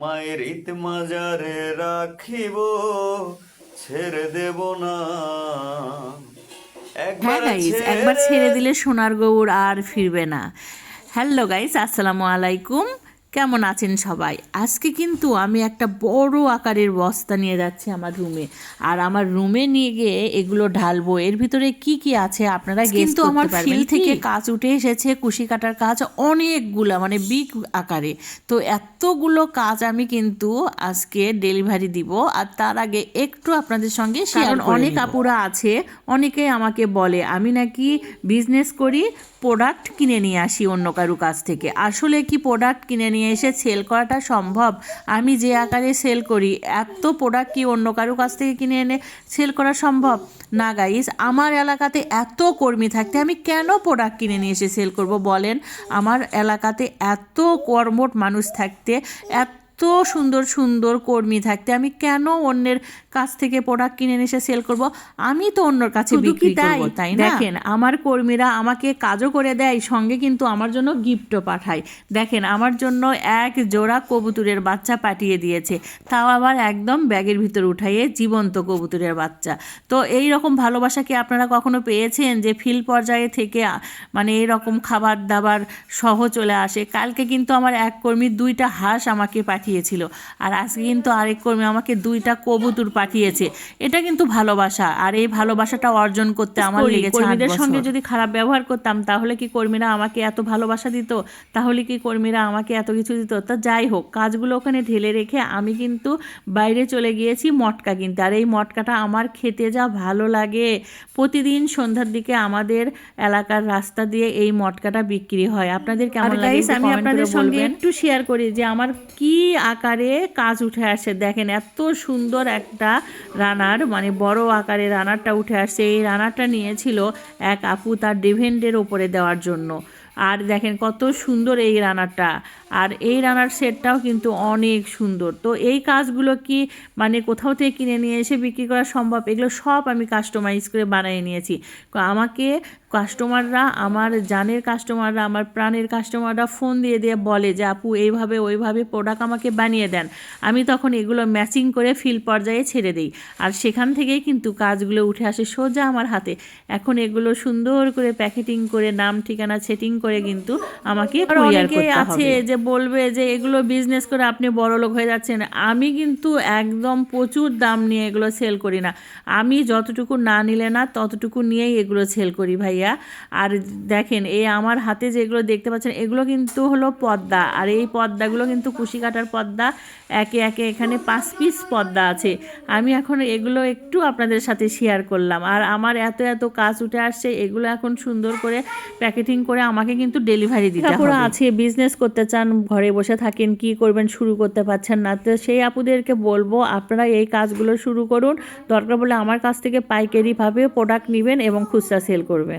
মায়ের ইত মাজারে রাখিব, ছেড়ে দেব না হ্যাঁ একবার গাইস, একবার ছেড়ে। ছেড়ে দিলে সোনার গৌড় আর ফিরবে না। হ্যালো গাইস, আসসালামু আলাইকুম। কেমন আছেন সবাই? আজকে কিন্তু আমি একটা বড় আকারের বস্তা নিয়ে যাচ্ছি আমার রুমে, আর আমার রুমে নিয়ে গিয়ে এগুলো ঢালবো। এর ভিতরে কি কি আছে আপনারা গেস কিন্তু করতে আমার পারবেন। ফিল থেকে কাজ উঠে এসেছে, কুশি কাটার কাজ অনেকগুলো, মানে বিগ আকারে। তো এতগুলো কাজ আমি কিন্তু আজকে ডেলিভারি দিব, আর তার আগে একটু আপনাদের সঙ্গে শেয়ার করি। অনেক আপুরা আছে, অনেকেই আমাকে বলে আমি নাকি বিজনেস করি, প্রোডাক্ট কিনে নিয়ে আসি অন্য কারো কাছ থেকে। আসলে কি প্রোডাক্ট কিনে নিয়ে এসে সেল করাটা সম্ভব? আমি যে আকারে সেল করি, এত প্রোডাক্ট কি অন্য কারো কাছ থেকে কিনে এনে সেল করা সম্ভব? না গাইস, আমার এলাকাতে এত কর্মী থাকতে আমি কেন প্রোডাক্ট কিনে নিয়ে এসে সেল করব বলেন? আমার এলাকাতে এত কর্মঠ মানুষ থাকতে, এত সুন্দর সুন্দর কর্মী থাকতে আমি কেন অন্যের কাছ থেকে প্রোডাক্ট কিনে এনে এসে সেল করব? আমি তো অন্যর কাছে বিক্রি করব, তাই না? দেখেন, আমার কর্মীরা আমাকে কাজও করে দেয়, সঙ্গে কিন্তু আমার জন্য গিফটও পাঠায়। দেখেন, আমার জন্য এক জোড়া কবুতরের বাচ্চা পাঠিয়ে দিয়েছে, তাও আবার একদম ব্যাগের ভিতর উঠাইয়ে, জীবন্ত কবুতরের বাচ্চা। তো এই রকম ভালোবাসা কি আপনারা কখনো পেয়েছেন, যে ফিল্ড পর্যায়ে থেকে মানে এই রকম খাবার দাবার সহ চলে আসে? কালকে কিন্তু আমার এক কর্মী 2টা হাঁস আমাকে পাঠিয়েছিল, আর আজকে কিন্তু আরেক কর্মী আমাকে 2টা কবুতর পাঠিয়েছে। এটা কিন্তু ভালোবাসা, আর এই ভালোবাসাটা অর্জন করতে আমার লেগেছে। কর্মীদের সঙ্গে যদি খারাপ ব্যবহার করতাম, তাহলে কি কর্মীরা আমাকে এত ভালোবাসা দিত? তাহলে কি কর্মীরা আমাকে এত কিছু দিত? তা যাই হোক, কাজগুলো ওখানে ঢেলে রেখে আমি কিন্তু বাইরে চলে গিয়েছি মটকা কিনতে। আর এই মটকাটা আমার খেতে যা ভালো লাগে। প্রতিদিন সন্ধ্যার দিকে আমাদের এলাকার রাস্তা দিয়ে এই মটকাটা বিক্রি হয়। আপনাদের কেমন লাগে আমি আপনাদের সঙ্গে একটু শেয়ার করি যে আমার কি আকারে কাজ উঠে আসে। দেখেন, এত সুন্দর একটা রানার, মানে বড় আকারে রানারটা উঠে আসছে। এই রানারটা নিয়েছিল এক আপু তার ডিভেন্ডের ওপরে দেওয়ার জন্য। আর দেখেন কত সুন্দর এই রানারটা, আর এই রানার সেটটাও কিন্তু অনেক সুন্দর। তো এই কাজগুলো কি মানে কোথাও থেকে কিনে নিয়ে এসে বিক্রি করা সম্ভব? এগুলো সব আমি কাস্টমাইজ করে বানিয়ে নিয়েছি। আমাকে কাস্টমাররা, আমার জানের কাস্টমাররা, আমার প্রাণের কাস্টমাররা ফোন দিয়ে দিয়ে বলে যে আপু এইভাবে ওইভাবে প্রোডাক্ট আমাকে বানিয়ে দেন। আমি তখন এগুলো ম্যাচিং করে ফিল্ড পর্যায়ে ছেড়ে দিই, আর সেখান থেকেই কিন্তু কাজগুলো উঠে আসে সোজা আমার হাতে। এখন এগুলো সুন্দর করে প্যাকেটিং করে, নাম ঠিকানা সেটিং করে কিন্তু আমাকে কুরিয়ার করতে হবে। যে বলবে যে এগুলো বিজনেস করে আপনি বড়লোক হয়ে যাচ্ছেন, আমি কিন্তু একদম প্রচুর দাম নিয়ে এগুলো সেল করি না। আমি যতটুকু না নিলে না ততটুকু নিয়েই এগুলো সেল করি ভাইয়া। আর দেখেন, এই আমার হাতে যেগুলো দেখতে পাচ্ছেন, এগুলো কিন্তু হলো পদ্মা, আর এই পদ্মাগুলো কিন্তু কুশি কাটার পদ্মা। একে একে এখানে 5 পিস পদ্মা আছে। আমি এখন এগুলো একটু আপনাদের সাথে শেয়ার করলাম। আর আমার এত এত কাজ উঠে আসছে, এগুলো এখন সুন্দর করে প্যাকেটিং করে আমাকে কিন্তু ডেলিভারি দিতে হবে। আছে বিজনেস করতে চান, ঘরে বসে থাকেন, কি করবেন শুরু করতে পারছেন না, তো সেই আপুদেরকে বলবো আপনারা এই কাজগুলো শুরু করুন। দরকার বলে আমার কাছ থেকে পাইকারিভাবে প্রোডাক্ট নেবেন এবং খুচরা সেল করবেন।